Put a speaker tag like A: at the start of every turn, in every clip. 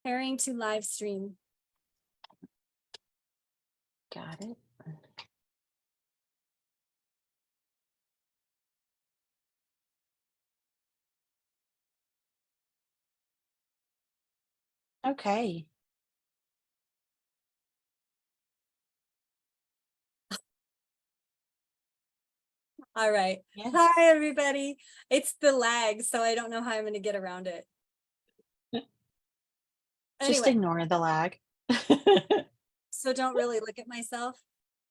A: Preparing to live stream.
B: Got it. Okay.
A: All right.
B: Yes.
A: Hi, everybody. It's the lag, so I don't know how I'm going to get around it.
B: Just
A: Anyway,
B: ignore the lag.
A: so don't really look at myself.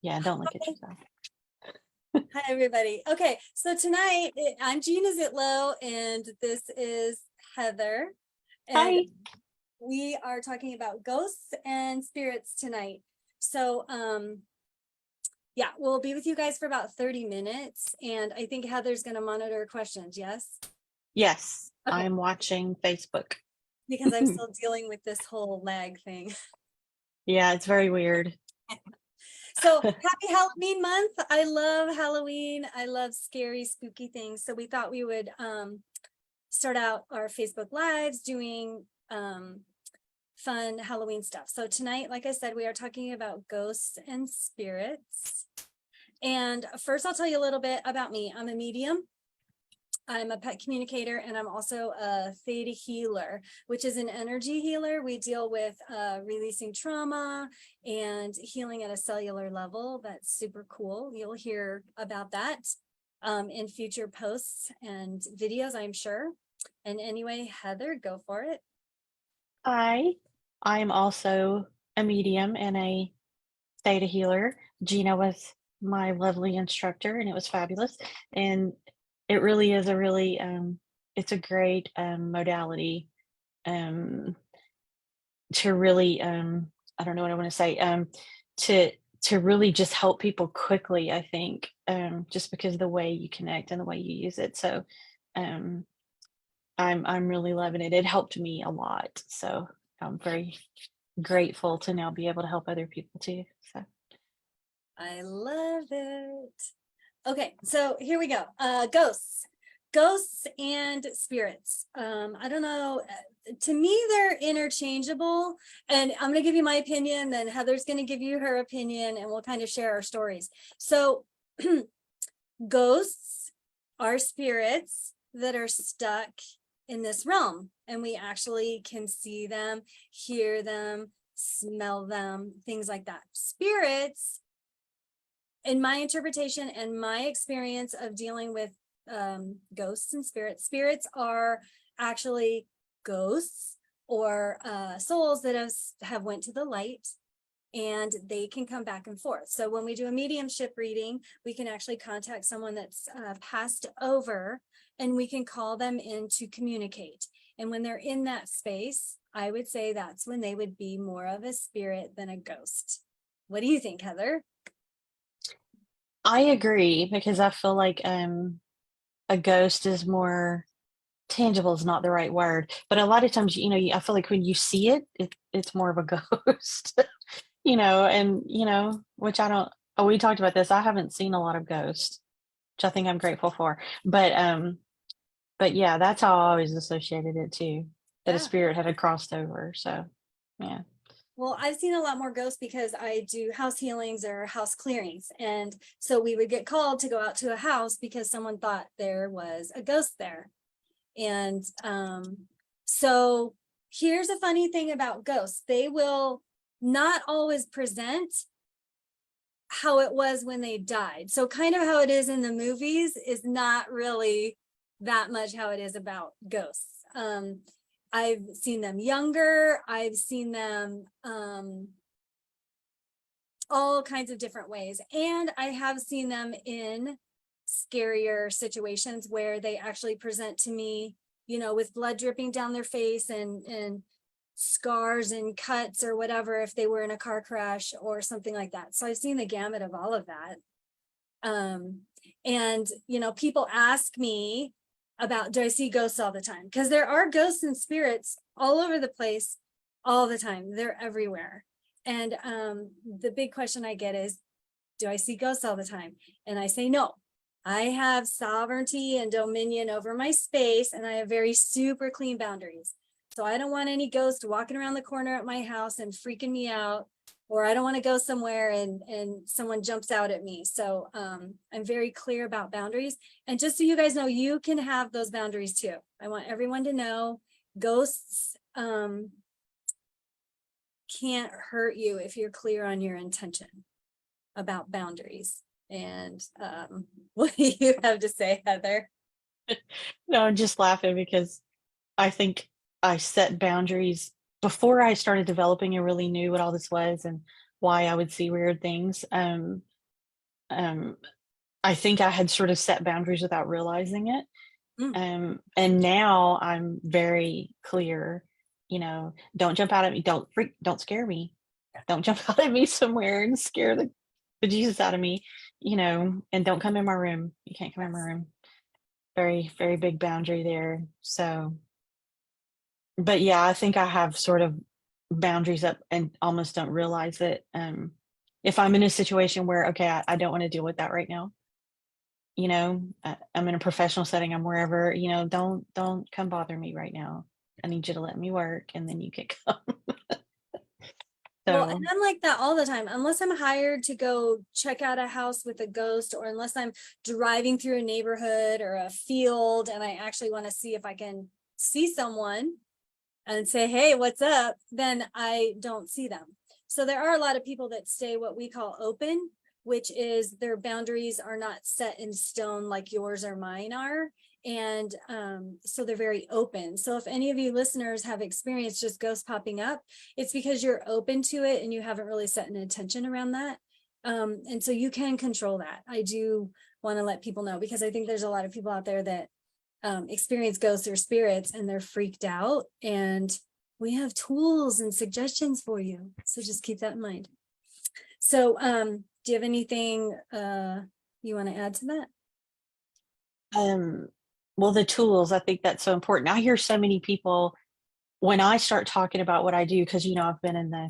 B: Yeah, don't look at
A: Okay.
B: yourself.
A: Hi, everybody. Okay, so tonight I'm Gina Zitlow, and this is Heather. And
B: Hi.
A: we are talking about ghosts and spirits tonight. So, yeah, we'll be with you guys for about 30 minutes, and I think Heather's going to monitor questions, yes?
B: Yes,
A: Okay.
B: I'm watching Facebook.
A: Because I'm still dealing with this whole lag thing.
B: Yeah, it's very weird.
A: So happy Halloween month. I love Halloween. I love scary, spooky things. So we thought we would start out our Facebook Lives doing fun Halloween stuff. So tonight, like I said, we are talking about ghosts and spirits. And first, I'll tell you a little bit about me. I'm a medium. I'm a pet communicator, and I'm also a theta healer, which is an energy healer. We deal with releasing trauma and healing at a cellular level. That's super cool. You'll hear about that in future posts and videos, I'm sure. And anyway, Heather, go for it.
B: Hi. I'm also a medium and a theta healer. Gina was my lovely instructor, and it was fabulous. And it really is it's a great modality to really I don't know what I want to say to really just help people quickly. I think just because of the way you connect and the way you use it. So um, I'm really loving it. It helped me a lot. So I'm very grateful to now be able to help other people too. So
A: I love it. Okay, so here we go. Ghosts and spirits. I don't know. To me, they're interchangeable. And I'm going to give you my opinion, then Heather's going to give you her opinion, and we'll kind of share our stories. So ghosts are spirits that are stuck in this realm, and we actually can see them, hear them, smell them, things like that. Spirits, in my interpretation and my experience of dealing with ghosts and spirits are actually ghosts or souls that have went to the light, and they can come back and forth. So when we do a mediumship reading, we can actually contact someone that's passed over, and we can call them in to communicate. And when they're in that space, I would say that's when they would be more of a spirit than a ghost. What do you think, Heather?
B: I agree because I feel like a ghost is more tangible is not the right word, but a lot of times, I feel like when you see it's more of a ghost, which I don't, oh, we talked about this. I haven't seen a lot of ghosts, which I think I'm grateful for. But yeah, that's how I always associated it too, that a
A: Yeah.
B: spirit had crossed over. So, yeah.
A: Well, I've seen a lot more ghosts because I do house healings or house clearings. And so we would get called to go out to a house because someone thought there was a ghost there. And so here's a funny thing about ghosts. They will not always present how it was when they died. So kind of how it is in the movies is not really that much how it is about ghosts. I've seen them younger. I've seen them all kinds of different ways. And I have seen them in scarier situations where they actually present to me, with blood dripping down their face and scars and cuts or whatever, if they were in a car crash or something like that. So I've seen the gamut of all of that. And, people ask me about, do I see ghosts all the time? Because there are ghosts and spirits all over the place all the time. They're everywhere. And the big question I get is, do I see ghosts all the time? And I say, no. I have sovereignty and dominion over my space, and I have very super clean boundaries. So I don't want any ghost walking around the corner at my house and freaking me out, or I don't want to go somewhere and someone jumps out at me. So I'm very clear about boundaries. And just so you guys know, you can have those boundaries too. I want everyone to know ghosts can't hurt you if you're clear on your intention about boundaries. And what do you have to say, Heather?
B: No, I'm just laughing because I think I set boundaries before I started developing and really knew what all this was and why I would see weird things. Um, I think I had sort of set boundaries without realizing it.
A: Mm,
B: And now I'm very clear, don't jump out at me, don't scare me. Don't jump out at me somewhere and scare the bejesus out of me, and don't come in my room. You can't come in my
A: yes.
B: room. Very, very big boundary there. So, but yeah, I think I have sort of boundaries up and almost don't realize it. If I'm in a situation where, okay, I don't want to deal with that right now, I'm in a professional setting, I'm wherever, don't come bother me right now. I need you to let me work and then you can come.
A: Well, and
B: So,
A: I'm like that all the time, unless I'm hired to go check out a house with a ghost, or unless I'm driving through a neighborhood or a field and I actually want to see if I can see someone and say, hey, what's up? Then I don't see them. So there are a lot of people that stay what we call open, which is their boundaries are not set in stone like yours or mine are. And so they're very open. So if any of you listeners have experienced just ghosts popping up, it's because you're open to it and you haven't really set an intention around that. And so you can control that. I do want to let people know, because I think there's a lot of people out there that experience ghosts or spirits and they're freaked out, and we have tools and suggestions for you. So just keep that in mind. So do you have anything you want to add to that?
B: um, well, the tools, I think that's so important. I hear so many people when I start talking about what I do, because, I've been in the,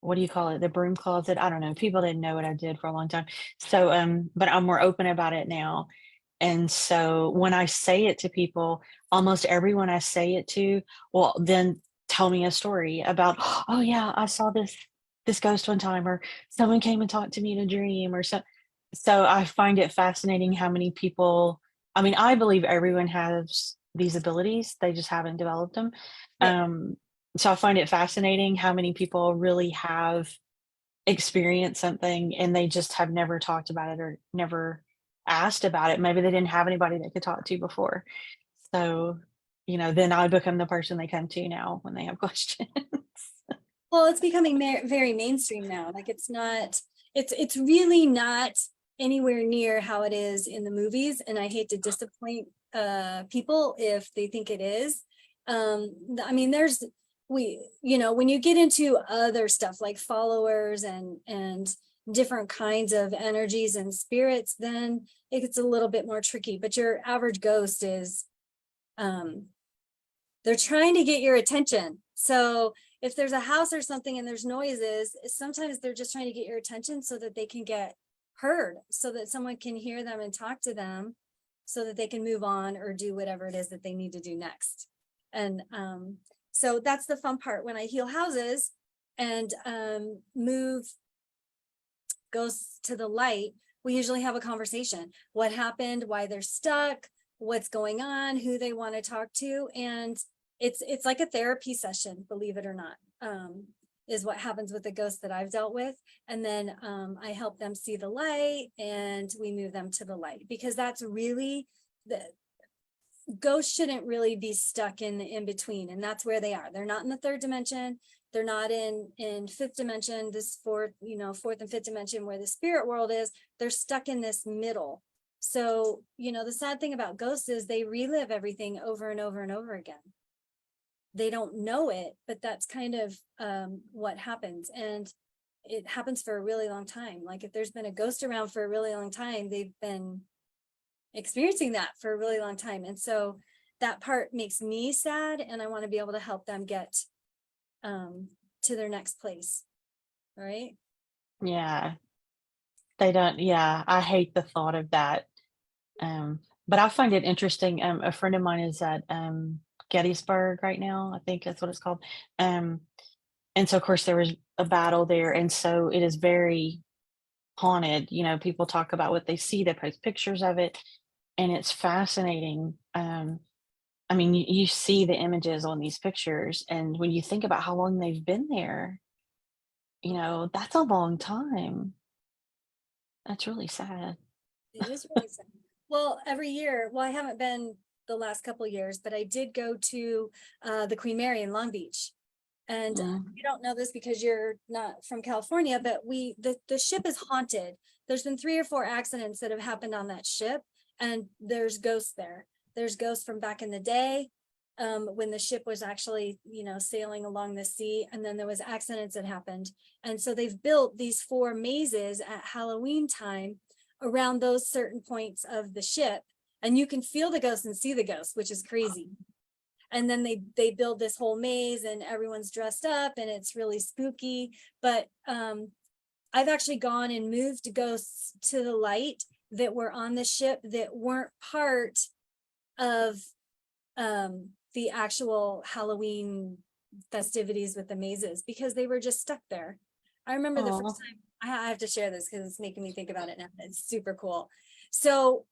B: what do you call it? The broom closet. I don't know. People didn't know what I did for a long time. So, but I'm more open about it now. And so when I say it to people, almost everyone I say it to will then tell me a story about, oh yeah, I saw this ghost one time, or someone came and talked to me in a dream, or so. So I find it fascinating how many people. I mean, I believe everyone has these abilities; they just haven't developed them.
A: Right.
B: So I find it fascinating how many people really have experienced something and they just have never talked about it or never asked about it. Maybe they didn't have anybody they could talk to before. So, then I become the person they come to now when they have questions.
A: Well, it's becoming very mainstream now. Like it's really not anywhere near how it is in the movies. And I hate to disappoint people if they think it is. I mean, when you get into other stuff like followers and different kinds of energies and spirits, then it gets a little bit more tricky. But your average ghost is they're trying to get your attention. So if there's a house or something and there's noises, sometimes they're just trying to get your attention so that they can get heard, so that someone can hear them and talk to them, so that they can move on or do whatever it is that they need to do next. And so that's the fun part when I heal houses and move ghosts to the light. We usually have a conversation. What happened, why they're stuck, what's going on, who they want to talk to. And it's like a therapy session, believe it or not, is what happens with the ghosts that I've dealt with. And then I help them see the light and we move them to the light, because that's really the ghosts shouldn't really be stuck in between. And that's where they are. They're not in the third dimension. They're not in fifth dimension, this fourth and fifth dimension where the spirit world is. They're stuck in this middle. So, the sad thing about ghosts is they relive everything over and over and over again. They don't know it, but that's kind of what happens. And it happens for a really long time. Like if there's been a ghost around for a really long time, they've been experiencing that for a really long time. And so that part makes me sad, and I want to be able to help them get to their next place. Right.
B: Yeah. They don't, yeah, I hate the thought of that. But I find it interesting. A friend of mine is at Gettysburg right now. I think that's what it's called. Um, and so of course there was a battle there, and so it is very haunted. You know, people talk about what they see, they post pictures of it, and it's fascinating. I mean, you see the images on these pictures, and when you think about how long they've been there, you know, that's a long time. That's really sad.
A: It is really sad. Well, every year, well, I haven't been the last couple of years, but I did go to the Queen Mary in Long Beach. And
B: Mm.
A: you don't know this because you're not from California, but the ship is haunted. There's been 3 or 4 accidents that have happened on that ship, and there's ghosts there. There's ghosts from back in the day, when the ship was actually, you know, sailing along the sea, and then there was accidents that happened. And so they've built these 4 mazes at Halloween time around those certain points of the ship, and you can feel the ghosts and see the ghosts, which is crazy. And then they build this whole maze, and everyone's dressed up, and it's really spooky. But I've actually gone and moved ghosts to the light that were on the ship that weren't part of the actual Halloween festivities with the mazes, because they were just stuck there. I remember the first
B: Oh,
A: time, I have to share this because it's making me think about it now. It's super cool. So,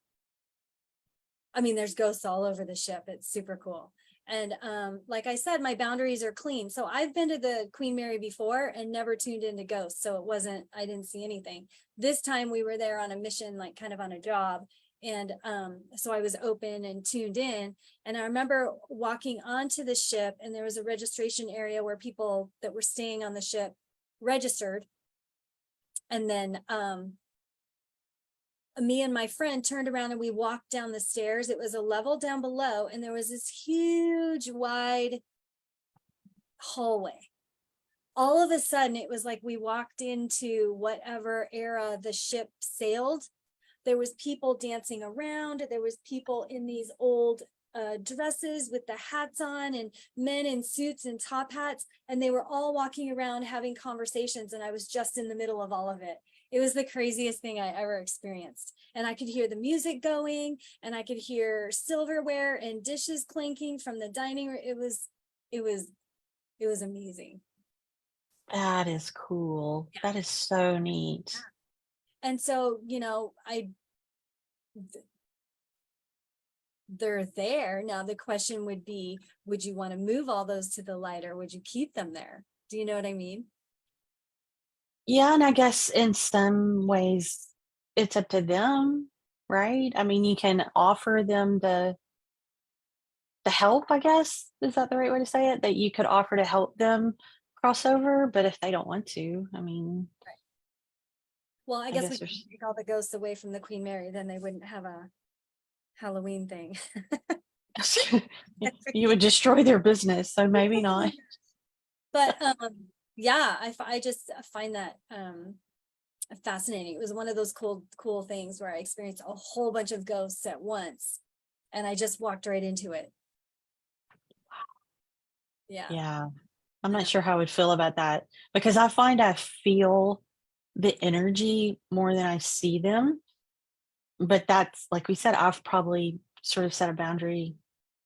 A: I mean, there's ghosts all over the ship. It's super cool. And like I said, my boundaries are clean. So I've been to the Queen Mary before and never tuned into ghosts. So it wasn't, I didn't see anything. This time we were there on a mission, like kind of on a job. And so I was open and tuned in. And I remember walking onto the ship, and there was a registration area where people that were staying on the ship registered. And then me and my friend turned around and we walked down the stairs. It was a level down below, and there was this huge, wide hallway. All of a sudden, it was like we walked into whatever era the ship sailed. There was people dancing around. There was people in these old dresses with the hats on, and men in suits and top hats, and they were all walking around having conversations, and I was just in the middle of all of it. It was the craziest thing I ever experienced. And I could hear the music going, and I could hear silverware and dishes clinking from the dining room. It was amazing.
B: that is cool. That is so neat.
A: And so, they're there. Now the question would be, would you want to move all those to the light, or would you keep them there? Do you know what I mean?
B: Yeah, and I guess in some ways it's up to them, right? I mean, you can offer them the help, I guess. Is that the right way to say it? That you could offer to help them cross over, but if they don't want to, I mean,
A: Well, I
B: I
A: guess we
B: guess
A: could
B: there's
A: take all the ghosts away from the Queen Mary, then they wouldn't have a Halloween thing.
B: you would destroy their business, so maybe not.
A: But yeah, I just find that fascinating. It was one of those cool things where I experienced a whole bunch of ghosts at once, and I just walked right into it. Yeah.
B: Yeah. I'm
A: I
B: not
A: know.
B: sure how I would feel about that because I find I feel the energy more than I see them. But that's like we said, I've probably sort of set a boundary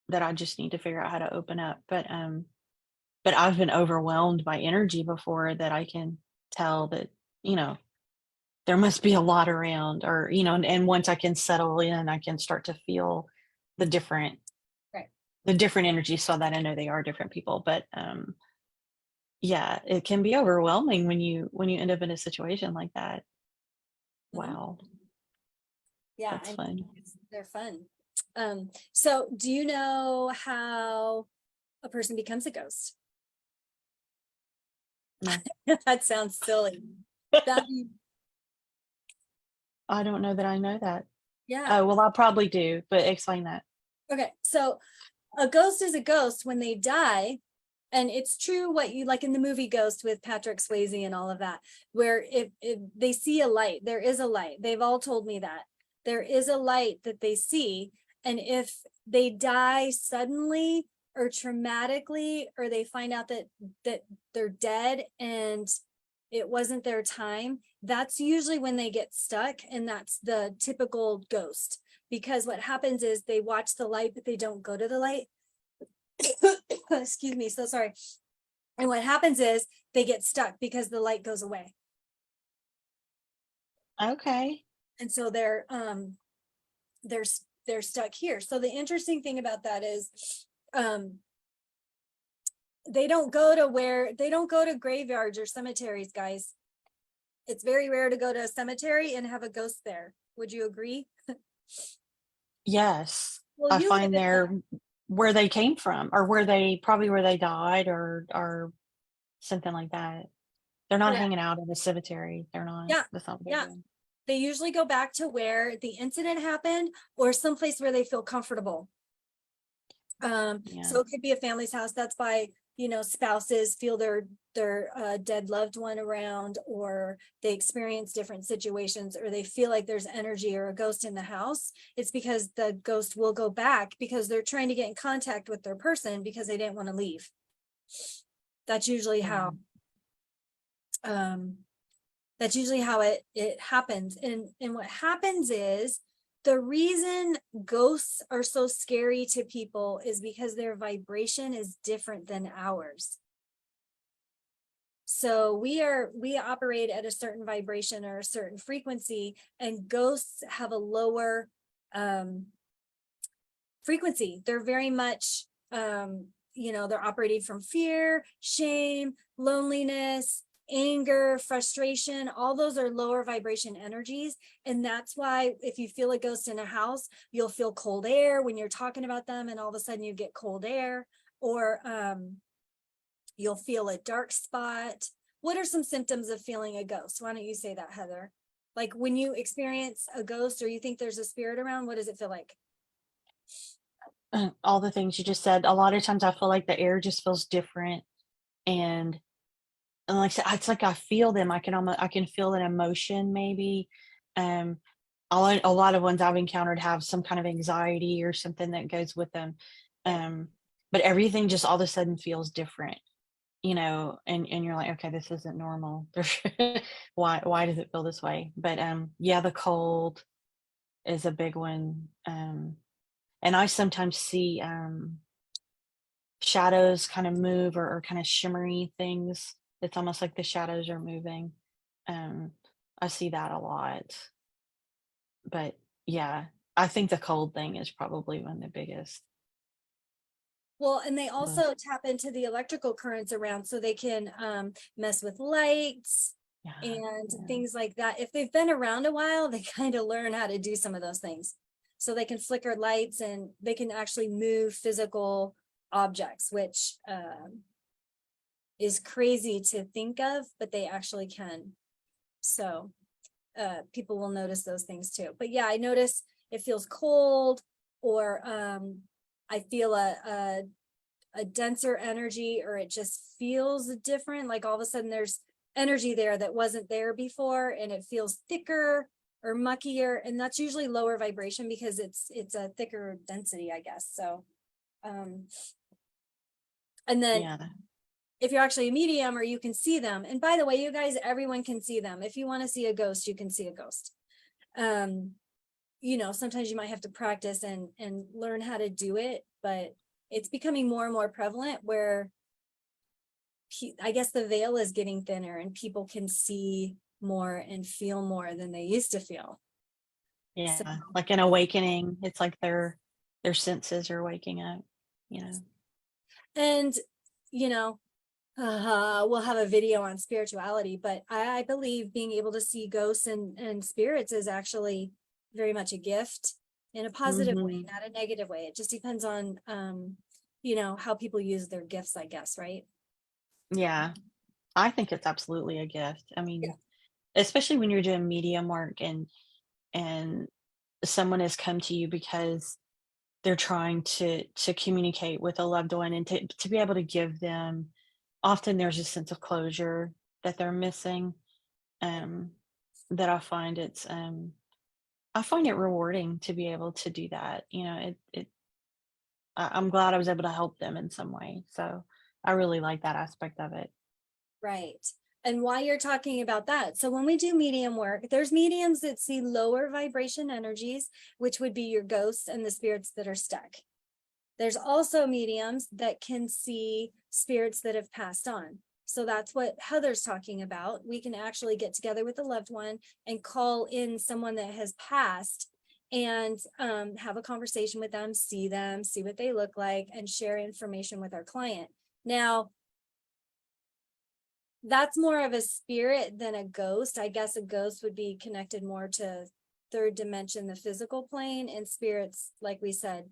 B: that I just need to figure out how to open up. But I've been overwhelmed by energy before that I can tell that, you know, there must be a lot around or, you know, and once I can settle in, I can start to feel the different
A: Right.
B: the different energy so that I know they are different people. But yeah, it can be overwhelming when you end up in a situation like that.
A: Mhm.
B: Wow,
A: Yeah,
B: that's
A: and
B: fun.
A: they're fun. So do you know how a person becomes a ghost?
B: No,
A: That sounds silly. That
B: I don't know that I know that.
A: yeah.
B: Oh, well, I probably do, but explain that.
A: Okay. So a ghost is a ghost when they die. And it's true what you like in the movie Ghost with Patrick Swayze and all of that, where if they see a light, there is a light. They've all told me that there is a light that they see. And if they die suddenly or traumatically, or they find out that they're dead and it wasn't their time, that's usually when they get stuck. And that's the typical ghost. Because what happens is they watch the light, but they don't go to the light. Excuse me, so sorry. And what happens is they get stuck because the light goes away.
B: Okay.
A: And so they're stuck here. So the interesting thing about that is um they don't go to graveyards or cemeteries, guys. It's very rare to go to a cemetery and have a ghost there. Would you agree?
B: Yes.
A: Well,
B: I
A: you live
B: find
A: in
B: they're where they came from or where they died or something like that. They're not
A: correct.
B: hanging out in the cemetery. They're not.
A: Yeah,
B: That's not what they're
A: yeah.
B: doing.
A: They usually go back to where the incident happened or someplace where they feel comfortable.
B: Yeah.
A: So it could be a family's house. That's why, spouses feel their dead loved one around, or they experience different situations, or they feel like there's energy or a ghost in the house. It's because the ghost will go back because they're trying to get in contact with their person because they didn't want to leave. That's usually
B: Yeah.
A: um how it happens. And what happens is the reason ghosts are so scary to people is because their vibration is different than ours. So we operate at a certain vibration or a certain frequency, and ghosts have a lower frequency. They're very much they're operating from fear, shame, loneliness, anger, frustration. All those are lower vibration energies. And that's why if you feel a ghost in a house, you'll feel cold air when you're talking about them, and all of a sudden you get cold air, or you'll feel a dark spot. What are some symptoms of feeling a ghost? Why don't you say that, Heather? Like when you experience a ghost or you think there's a spirit around, what does it feel like?
B: All the things you just said. A lot of times I feel like the air just feels different and and like I said, it's like I feel them. I can feel an emotion maybe. Um a lot of ones I've encountered have some kind of anxiety or something that goes with them.
A: Right.
B: Um but everything just all of a sudden feels different, and you're like, okay, this isn't normal. Why does it feel this way? But yeah, the cold is a big one. And I sometimes see shadows kind of move or kind of shimmery things. It's almost like the shadows are moving. Um, I see that a lot. But yeah, I think the cold thing is probably one of the biggest.
A: Well, and they
B: Ugh,
A: also tap into the electrical currents around, so they can mess with lights
B: yeah,
A: and
B: yeah,
A: things like that. If they've been around a while, they kind of learn how to do some of those things. So they can flicker lights and they can actually move physical objects, which is crazy to think of, but they actually can. So people will notice those things too. But yeah, I notice it feels cold, or I feel a denser energy, or it just feels different. Like all of a sudden there's energy there that wasn't there before, and it feels thicker or muckier. And that's usually lower vibration because it's a thicker density, I guess. So, and then
B: yeah.
A: if you're actually a medium or you can see them, and by the way, you guys, everyone can see them. If you want to see a ghost, you can see a ghost. Um, sometimes you might have to practice and learn how to do it, but it's becoming more and more prevalent where I guess the veil is getting thinner and people can see more and feel more than they used to feel. So,
B: Yeah, like an awakening. It's like their senses are waking up, you know.
A: and you know, we'll have a video on spirituality, but I believe being able to see ghosts and spirits is actually very much a gift in a positive way,
B: Mhm.
A: not a negative way. It just depends on how people use their gifts, I guess, right?
B: Yeah, I think it's absolutely a gift. I
A: Yeah.
B: mean, especially when you're doing medium work and someone has come to you because they're trying to communicate with a loved one and to be able to give them often there's a sense of closure that they're missing, um, that I find it rewarding to be able to do that, I'm glad I was able to help them in some way, so I really like that aspect of it.
A: Right. And why you're talking about that. So when we do medium work, there's mediums that see lower vibration energies, which would be your ghosts and the spirits that are stuck. There's also mediums that can see spirits that have passed on. So that's what Heather's talking about. We can actually get together with a loved one and call in someone that has passed and have a conversation with them, see what they look like, and share information with our client. Now, that's more of a spirit than a ghost. I guess a ghost would be connected more to third dimension, the physical plane, and spirits, like we said,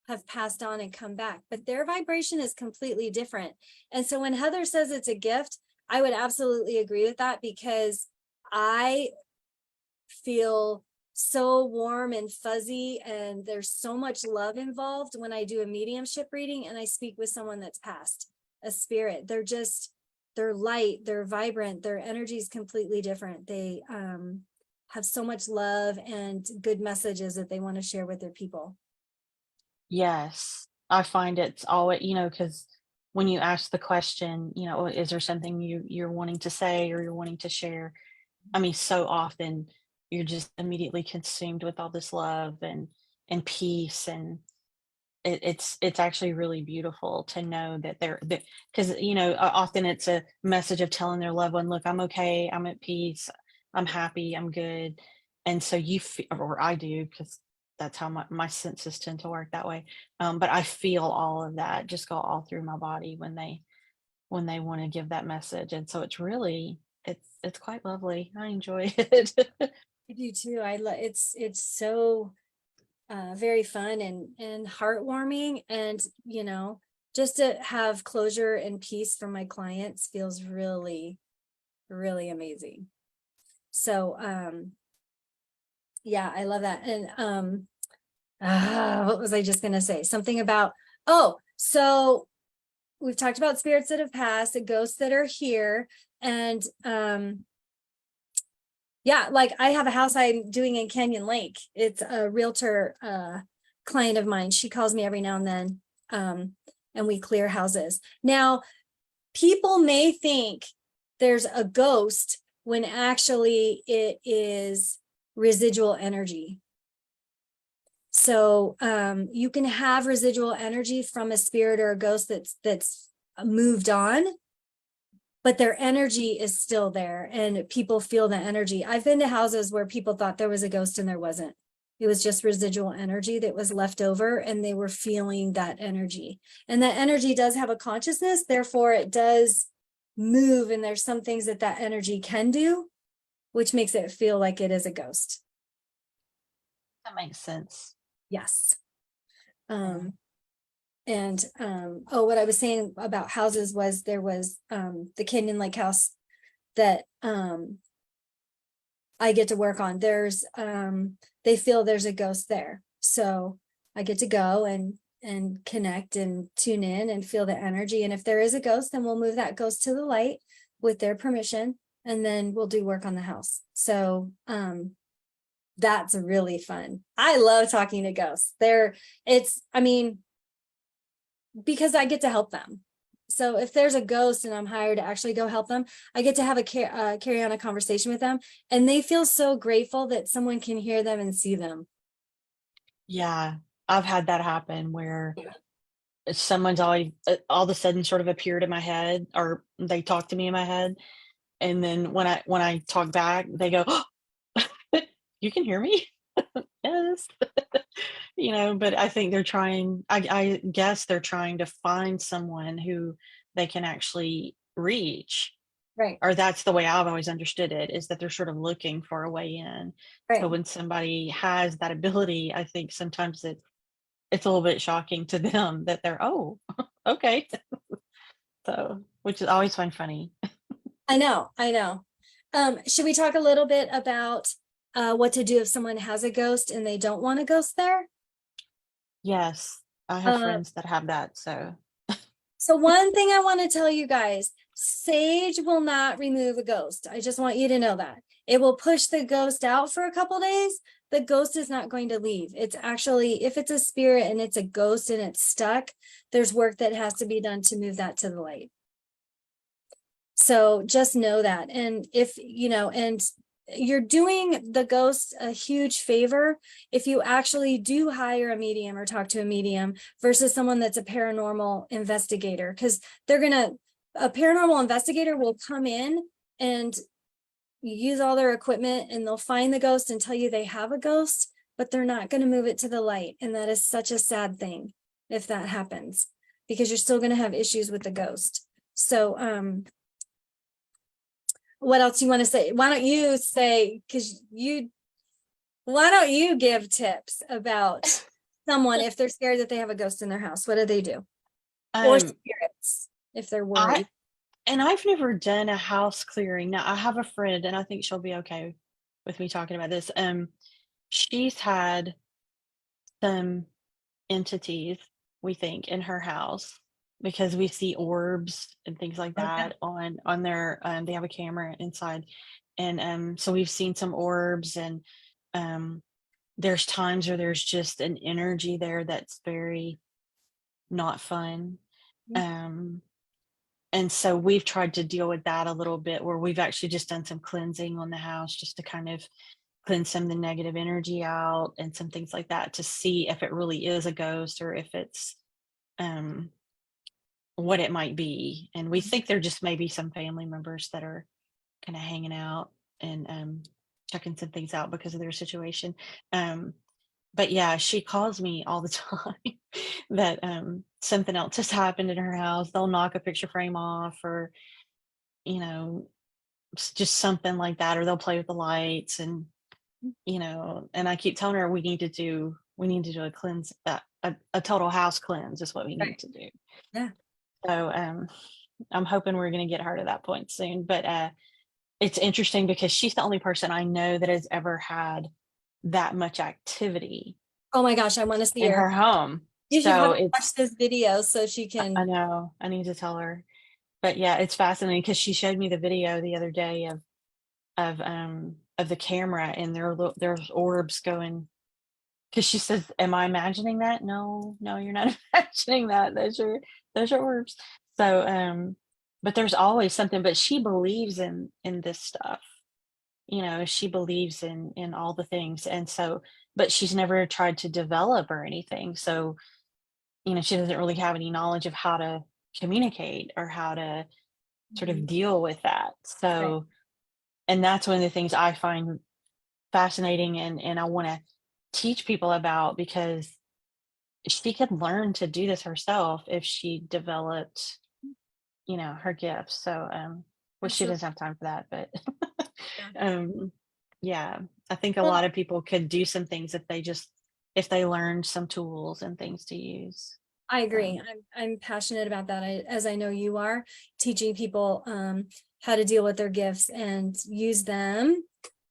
A: have passed on and come back, but their vibration is completely different. And so when Heather says it's a gift, I would absolutely agree with that, because I feel so warm and fuzzy, and there's so much love involved when I do a mediumship reading and I speak with someone that's passed, a spirit. They're light, they're vibrant, their energy is completely different. They have so much love and good messages that they want to share with their people.
B: Yes, I find it's always, because when you ask the question, is there something you're wanting to say or you're wanting to share? I mean, so often you're just immediately consumed with all this love and peace, and it's actually really beautiful to know that they're that, because often it's a message of telling their loved one, look, I'm okay, I'm at peace, I'm happy, I'm good. And so you feel, or I do, because that's how my senses tend to work that way. But I feel all of that just go all through my body when they want to give that message. And so it's quite lovely. I enjoy it.
A: I do too. It's so very fun and heartwarming, and just to have closure and peace from my clients feels really, really amazing. So yeah, I love that. And what was I just gonna say? Something about, so we've talked about spirits that have passed, the ghosts that are here, and yeah, like I have a house I'm doing in Canyon Lake. It's a realtor client of mine. She calls me every now and then, and we clear houses. Now, people may think there's a ghost when actually it is residual energy. So you can have residual energy from a spirit or a ghost that's moved on, but their energy is still there and people feel the energy. I've been to houses where people thought there was a ghost and there wasn't. It was just residual energy that was left over, and they were feeling that energy. And that energy does have a consciousness, therefore it does move, and there's some things that energy can do, which makes it feel like it is a ghost.
B: That makes sense.
A: Yes. What I was saying about houses was there was the Canyon Lake house that I get to work on. There's they feel there's a ghost there, so I get to go and connect and tune in and feel the energy, and if there is a ghost, then we'll move that ghost to the light with their permission, and then we'll do work on the house. So that's really fun. I love talking to ghosts. Because I get to help them. So if there's a ghost and I'm hired to actually go help them, I get to have carry on a conversation with them, and they feel so grateful that someone can hear them and see them.
B: Yeah, I've had that happen where someone's always all of a sudden sort of appeared in my head, or they talk to me in my head, and then when I talk back, they go, "Oh, you can hear me?" Yes. But I think they're trying, I guess they're trying to find someone who they can actually reach,
A: Right.
B: or that's the way I've always understood it, is that they're sort of looking for a way in. So
A: Right.
B: when somebody has that ability, I think sometimes it's a little bit shocking to them that they're, "Oh, okay." So, which is always find funny.
A: I know. Should we talk a little bit about what to do if someone has a ghost and they don't want a ghost there?
B: Yes, I have
A: Uh,
B: friends that have that, so
A: So one thing I want to tell you guys, sage will not remove a ghost. I just want you to know that. It will push the ghost out for a couple days. The ghost is not going to leave. It's actually, if it's a spirit and it's a ghost and it's stuck, there's work that has to be done to move that to the light. So just know that. And if, and you're doing the ghost a huge favor if you actually do hire a medium or talk to a medium versus someone that's a paranormal investigator, because a paranormal investigator will come in and use all their equipment and they'll find the ghost and tell you they have a ghost, but they're not going to move it to the light. And that is such a sad thing if that happens, because you're still going to have issues with the ghost. So, what else you want to say? Why don't you say, why don't you give tips about someone if they're scared that they have a ghost in their house? What do they do? Or spirits, if they're worried.
B: I've never done a house clearing. Now I have a friend, and I think she'll be okay with me talking about this. She's had some entities, we think, in her house because we see orbs and things like that on their they have a camera inside. And so we've seen some orbs, and there's times where there's just an energy there that's very not fun. And so we've tried to deal with that a little bit, where we've actually just done some cleansing on the house just to kind of cleanse some of the negative energy out and some things like that, to see if it really is a ghost or if it's what it might be. And we think they're just maybe some family members that are kind of hanging out and checking some things out because of their situation. But yeah, she calls me all the time that something else has happened in her house. They'll knock a picture frame off, or just something like that, or they'll play with the lights, and and I keep telling her we need to do a cleanse, a total house cleanse is what we need to do.
A: Yeah.
B: So I'm hoping we're going to get her to that point soon. But it's interesting because she's the only person I know that has ever had that much activity.
A: Oh my gosh, I want to see
B: in her home.
A: You should have watch this video so she can.
B: I know. I need to tell her. But yeah, it's fascinating because she showed me the video the other day of the camera, and there's orbs going. Because she says, "Am I imagining that?" No, you're not imagining that. Those are orbs. So, but there's always something. But she believes in this stuff. She believes in all the things, and so, but she's never tried to develop or anything. So, she doesn't really have any knowledge of how to communicate or how to sort of deal with that. So, and that's one of the things I find fascinating, and I want to teach people about, because she could learn to do this herself if she developed, her gifts. So, well, she doesn't have time for that, but yeah, I think a lot of people could do some things if they learned some tools and things to use.
A: I agree. I'm passionate about that, as I know you are, teaching people how to deal with their gifts and use them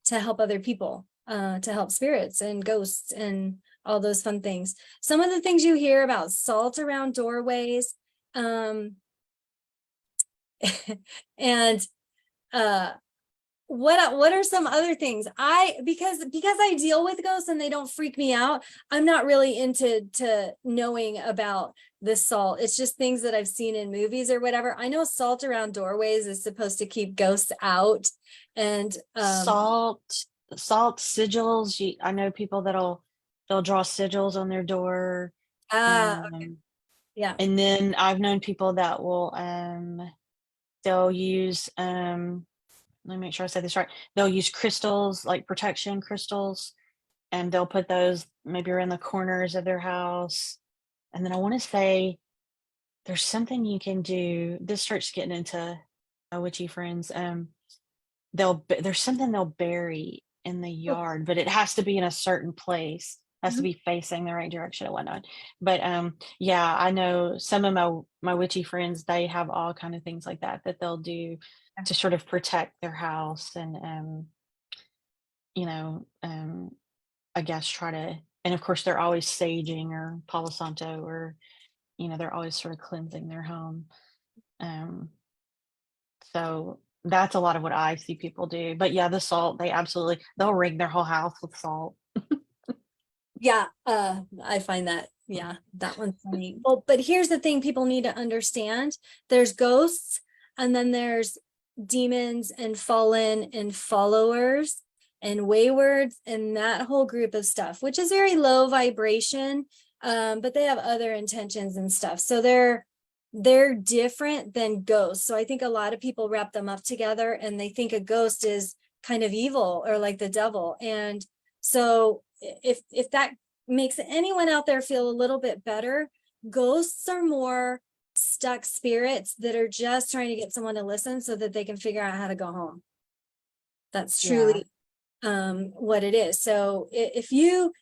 A: to help other people, to help spirits and ghosts and all those fun things. Some of the things you hear about salt around doorways, and what are some other things? Because I deal with ghosts and they don't freak me out, I'm not really into knowing about the salt. It's just things that I've seen in movies or whatever. I know salt around doorways is supposed to keep ghosts out. And
B: salt sigils. I know people they'll draw sigils on their door.
A: Okay. Yeah.
B: And then I've known people that will they'll use let me make sure I say this right. They'll use crystals, like protection crystals, and they'll put those maybe around the corners of their house. And then I want to say there's something you can do. This starts getting into my witchy friends. There's something they'll bury in the yard, but it has to be in a certain place. Has to be facing the right direction and whatnot. But yeah, I know some of my witchy friends, they have all kind of things like that they'll do to sort of protect their house, and I guess try to, and of course they're always saging or Palo Santo, or they're always sort of cleansing their home. So that's a lot of what I see people do. But yeah, the salt, they'll ring their whole house with salt.
A: Yeah, I find that, that one's funny. Well, but here's the thing people need to understand. There's ghosts, and then there's demons and fallen and followers. and waywards and that whole group of stuff, which is very low vibration. But they have other intentions and stuff. So they're different than ghosts. So I think a lot of people wrap them up together and they think a ghost is kind of evil or like the devil. And so if that makes anyone out there feel a little bit better, ghosts are more stuck spirits that are just trying to get someone to listen so that they can figure out how to go home. That's truly what it is. So if you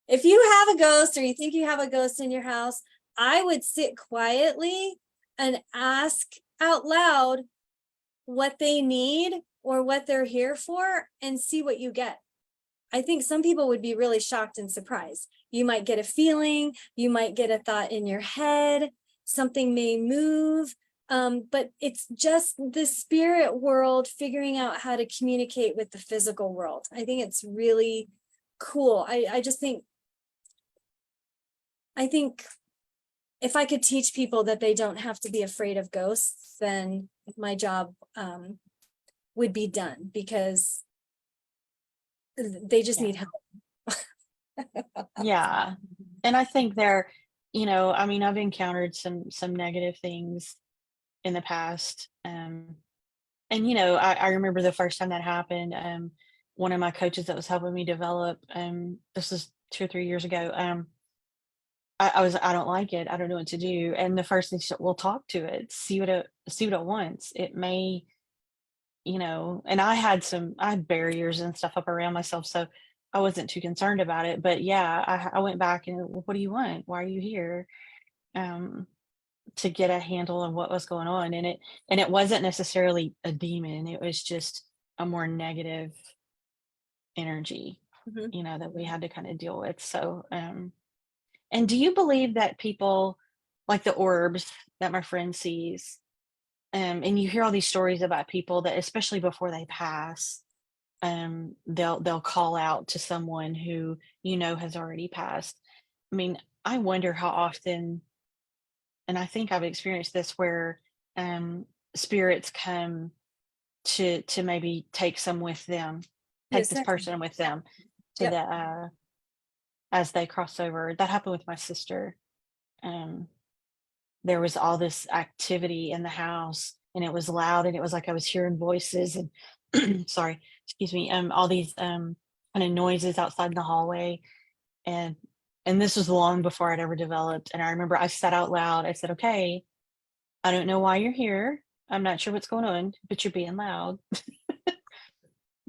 A: have a ghost or you think you have a ghost in your house, I would sit quietly and ask out loud what they need or what they're here for and see what you get. I think some people would be really shocked and surprised. You might get a feeling, you might get a thought in your head, something may move, but it's just the spirit world figuring out how to communicate with the physical world. I think it's really cool. I think if I could teach people that they don't have to be afraid of ghosts, then my job would be done, because they just
B: Yeah.
A: need help.
B: Yeah. And I think they're, I mean, I've encountered some negative things in the past. And I remember the first time that happened, one of my coaches that was helping me develop, this was 2 or 3 years ago. I don't like it. I don't know what to do. And the first thing she said, "We'll talk to it, see what it wants. It may, and I had barriers and stuff up around myself, so I wasn't too concerned about it. But yeah, I went back and, "Well, what do you want? Why are you here?" Um, to get a handle on what was going on. And it wasn't necessarily a demon. It was just a more negative energy,
A: Mhm.
B: that we had to kind of deal with. So, and do you believe that people like the orbs that my friend sees, and you hear all these stories about people that, especially before they pass, they'll call out to someone who has already passed. I mean, I wonder how often, and I think I've experienced this, where um, spirits come to maybe take some with them, take
A: Yes,
B: this
A: sir.
B: person with them to
A: Yep.
B: the as they cross over. That happened with my sister. Um, there was all this activity in the house, and it was loud, and it was like I was hearing voices and sorry, excuse me, all these kind of noises outside in the hallway, and this was long before I'd ever developed. And I remember I said out loud, I said, "Okay, I don't know why you're here. I'm not sure what's going on, but you're being loud.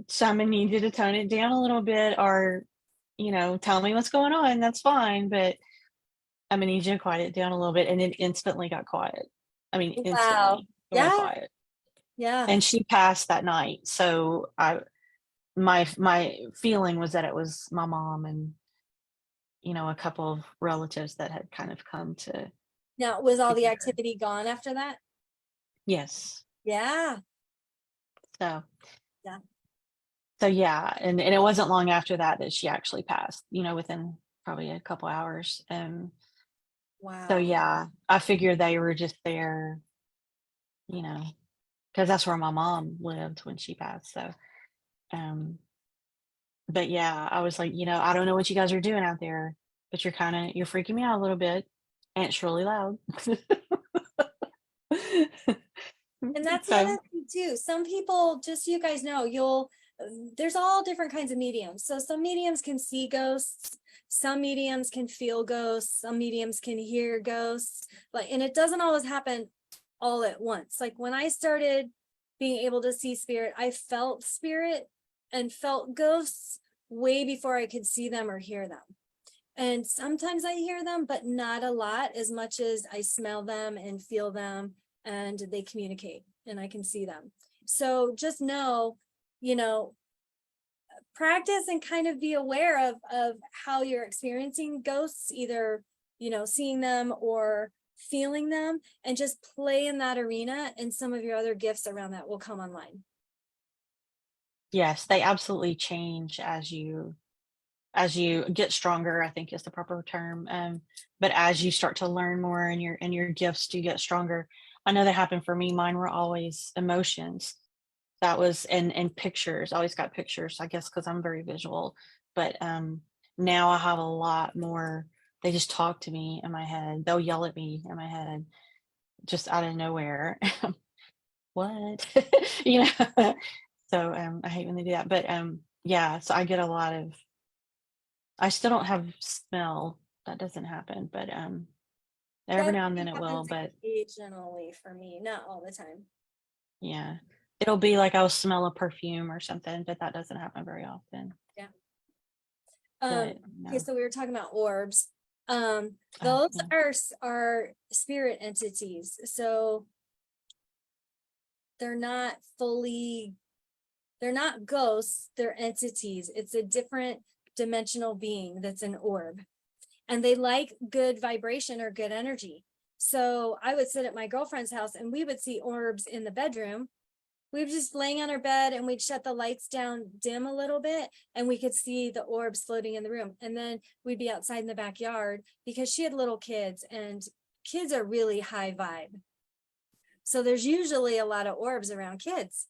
B: So I'm gonna need you to tone it down a little bit, or, tell me what's going on. That's fine, but I'm gonna need you to quiet it down a little bit." And it instantly got quiet. I mean,
A: Wow.
B: instantly it went
A: Yeah.
B: quiet.
A: Yeah.
B: And she passed that night. So my feeling was that it was my mom and, a couple of relatives that had kind of come to
A: Now, was all
B: to
A: the
B: get her.
A: activity gone after that?
B: Yes.
A: Yeah.
B: So
A: Yeah.
B: So yeah, and it wasn't long after that that she actually passed, within probably a couple hours. So
A: Wow.
B: yeah, I figured they were just there, you know, because that's where my mom lived when she passed. So, um, but yeah, I was like, I don't know what you guys are doing out there, but you're freaking me out a little bit, and it's really loud.
A: And that's the
B: So
A: other thing too. Some people, just so you guys know, there's all different kinds of mediums. So some mediums can see ghosts, some mediums can feel ghosts, some mediums can hear ghosts. And it doesn't always happen all at once. Like when I started being able to see spirit, I felt spirit and felt ghosts way before I could see them or hear them. And sometimes I hear them, but not a lot, as much as I smell them and feel them and they communicate and I can see them. So just know, you know, practice and kind of be aware of how you're experiencing ghosts, either, seeing them or feeling them, and just play in that arena, and some of your other gifts around that will come online.
B: yes, they absolutely change as you get stronger, I think is the proper term. But as you start to learn more and your gifts do get stronger, I know that happened for me. Mine were always emotions. that was and pictures. I always got pictures, I guess, because I'm very visual. But now I have a lot more. They just talk to me in my head. They'll yell at me in my head just out of nowhere. What? You know? So I hate when they do that. But yeah, so I get a lot of I still don't have smell. That doesn't happen, but every
A: That
B: now and then
A: only
B: it will.
A: happens
B: But
A: occasionally for me, not all the time.
B: yeah, it'll be like I'll smell a perfume or something, but that doesn't happen very often.
A: Yeah.
B: But
A: Okay,
B: no.
A: so we were talking about orbs.
B: Oh,
A: Those
B: yeah.
A: are spirit entities. So they're not fully, they're not ghosts, they're entities. It's a different dimensional being that's an orb. And they like good vibration or good energy. So I would sit at my girlfriend's house and we would see orbs in the bedroom. We were just laying on our bed and we'd shut the lights down dim a little bit and we could see the orbs floating in the room. And then we'd be outside in the backyard because she had little kids and kids are really high vibe. So there's usually a lot of orbs around kids.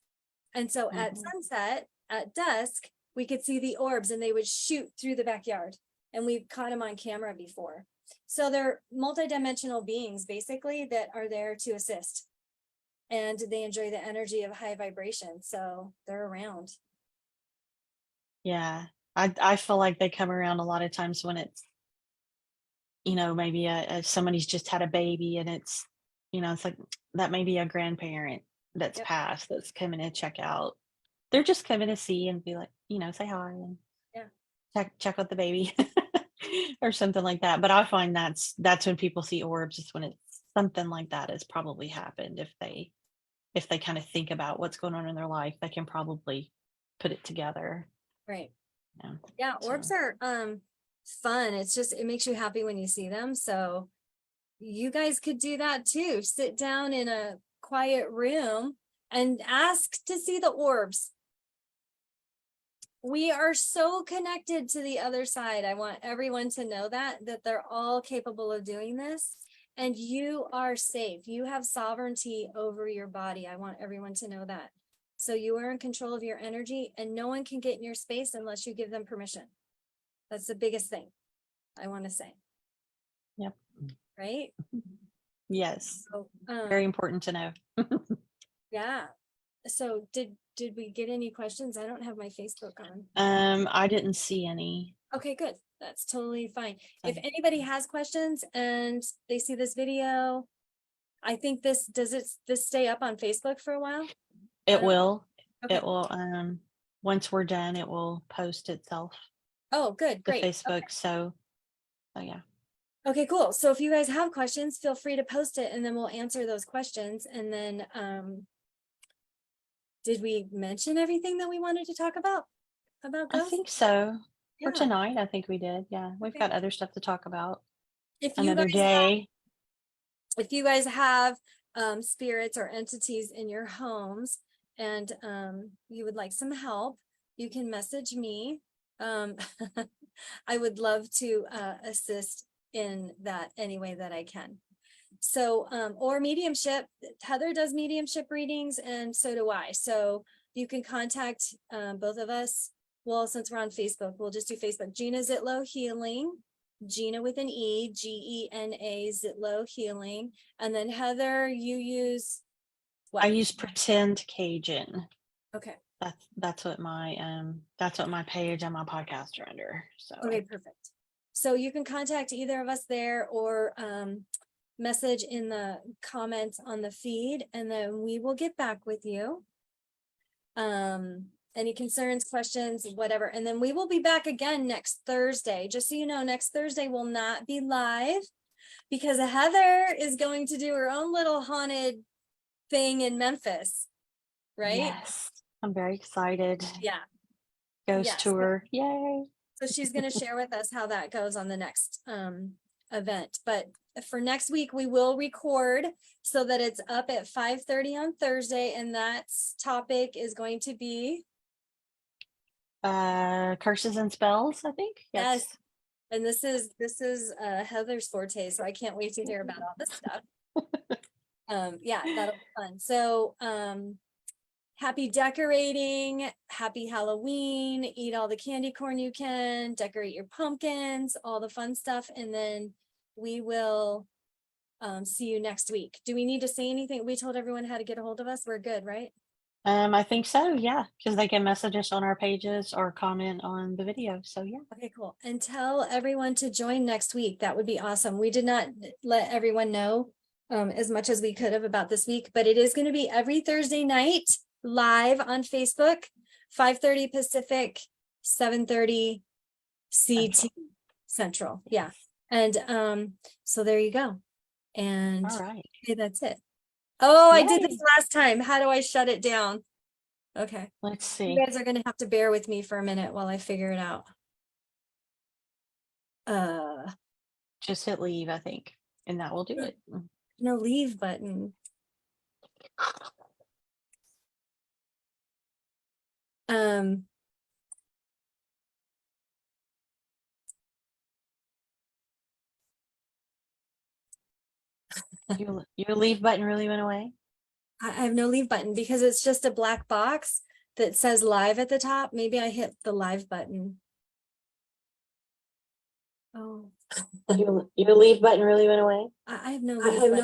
A: And so at
B: Mhm.
A: sunset, at dusk, we could see the orbs and they would shoot through the backyard. And we've caught them on camera before. So they're multidimensional beings basically that are there to assist. And they enjoy the energy of high vibration. So they're around.
B: Yeah, I feel like they come around a lot of times when it's maybe somebody's just had a baby and it's like that may be a grandparent that's
A: Yep.
B: passed that's coming to check out. They're just coming to see and be like, say hi and
A: Yeah.
B: check out the baby or something like that. But I find that's when people see orbs, is when it's something like that has probably happened. If they kind of think about what's going on in their life, they can probably put it together.
A: Right.
B: You know?
A: Yeah. Orbs
B: So
A: are fun. It's just, it makes you happy when you see them. So you guys could do that too. Sit down in a quiet room and ask to see the orbs. We are so connected to the other side. I want everyone to know that they're all capable of doing this and you are safe. You have sovereignty over your body. I want everyone to know that. So you are in control of your energy and no one can get in your space unless you give them permission. That's the biggest thing I want to say.
B: yep.
A: Right?
B: Yes.
A: So,
B: Very important to know.
A: yeah. So did we get any questions? I don't have my Facebook on.
B: I didn't see any.
A: Okay, good. That's totally fine. If
B: So
A: anybody has questions and they see this video, I think this stay up on Facebook for a while? I
B: it
A: don't,
B: will.
A: okay.
B: It will. Once we're done, it will post itself
A: Oh, good,
B: to
A: great.
B: Facebook. So yeah.
A: Okay, cool. So if you guys have questions, feel free to post it and then we'll answer those questions. And then, did we mention everything that we wanted to talk about
B: I
A: ghosts?
B: think so. For
A: Yeah.
B: tonight, I think we did. Yeah. We've
A: Okay.
B: got other stuff to talk about
A: If you
B: another
A: guys
B: day.
A: have spirits or entities in your homes and you would like some help, you can message me. I would love to assist in that any way that I can. So or mediumship. Heather does mediumship readings and so do I. So you can contact both of us. Well, since we're on Facebook, we'll just do Facebook. Gina Zitlow Healing. Gina with an E, Gena Zitlow Healing. And then Heather, you use
B: I
A: what?
B: use Pretend Cajun.
A: Okay.
B: That's what my page and my podcast are under. So
A: Okay, perfect. So you can contact either of us there or message in the comments on the feed and then we will get back with you. Any concerns, questions, whatever. And then we will be back again next Thursday. Just so you know, next Thursday will not be live because Heather is going to do her own little haunted thing in Memphis, right?
B: yes, I'm very excited.
A: Yeah.
B: Ghost
A: Yes.
B: tour. Yay.
A: So she's going to share with us how that goes on the next event. But for next week, we will record so that it's up at 5:30 on Thursday. And that topic is going to be
B: Curses and spells, I think.
A: yes.
B: Yes.
A: And this is Heather's forte, so I can't wait to hear about all this stuff. Yeah, that'll be fun. So happy decorating, happy Halloween, eat all the candy corn you can, decorate your pumpkins, all the fun stuff, and then we will see you next week. Do we need to say anything? We told everyone how to get a hold of us. We're good, right?
B: I think so, yeah, because they can message us on our pages or comment on the video. So yeah.
A: Okay, cool. And tell everyone to join next week. That would be awesome. We did not let everyone know as much as we could have about this week, but it is going to be every Thursday night live on Facebook, 5:30 Pacific, 7:30 CT Central. Yeah. And so there you go. And
B: All right.
A: okay, that's it. Oh, I did this
B: Yay.
A: last time. How do I shut it down? Okay.
B: Let's
A: You
B: see.
A: guys are gonna have to bear with me for a minute while I figure it out.
B: Just hit leave, I think, and that will do it.
A: No leave button. Um,
B: Your leave button really went away?
A: I have no leave button because it's just a black box that says live at the top. Maybe I hit the live button. Oh,
B: Your leave button really went away?
A: I have no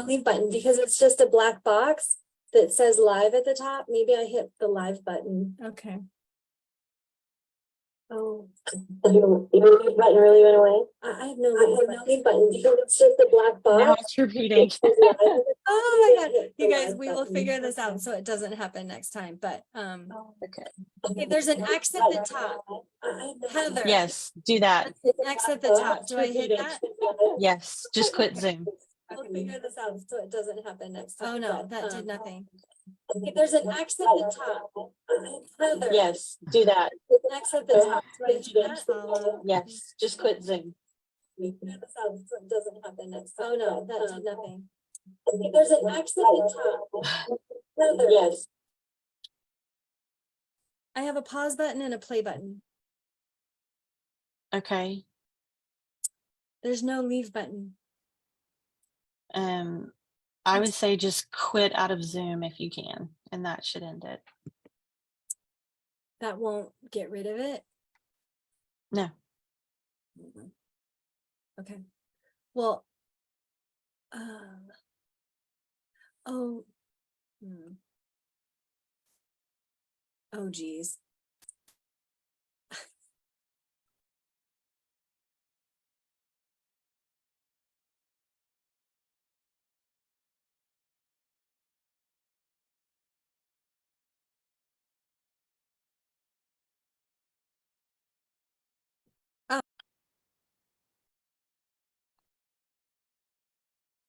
A: leave button because it's just a black box that says live at the top. Maybe I hit the live button. Okay. Oh,
B: Your leave button really went away?
A: I have no leave button because it's just a black box.
B: Now it's repeating.
A: Oh my God, you guys, we will figure this out so it doesn't happen next time, but,
B: Okay.
A: okay, there's an X at the top. Heather.
B: Yes, do that.
A: An X at the top. Do I hit that?
B: Yes, just quit Zoom.
A: We'll figure this out so it doesn't happen next time. Oh no, that did nothing. Okay, there's an X at the top. Heather.
B: Yes, do that.
A: An X at the top. Do I hit that? Follow.
B: Yes, just quit Zoom.
A: Figure this out so it doesn't happen next time. Oh no, that did nothing. Okay, there's an X at the top. Heather.
B: Yes.
A: I have a pause button and a play button.
B: Okay.
A: There's no leave button.
B: I would say just quit out of Zoom if you can, and that should end it.
A: That won't get rid of it.
B: No.
A: Okay. Well, oh, oh geez.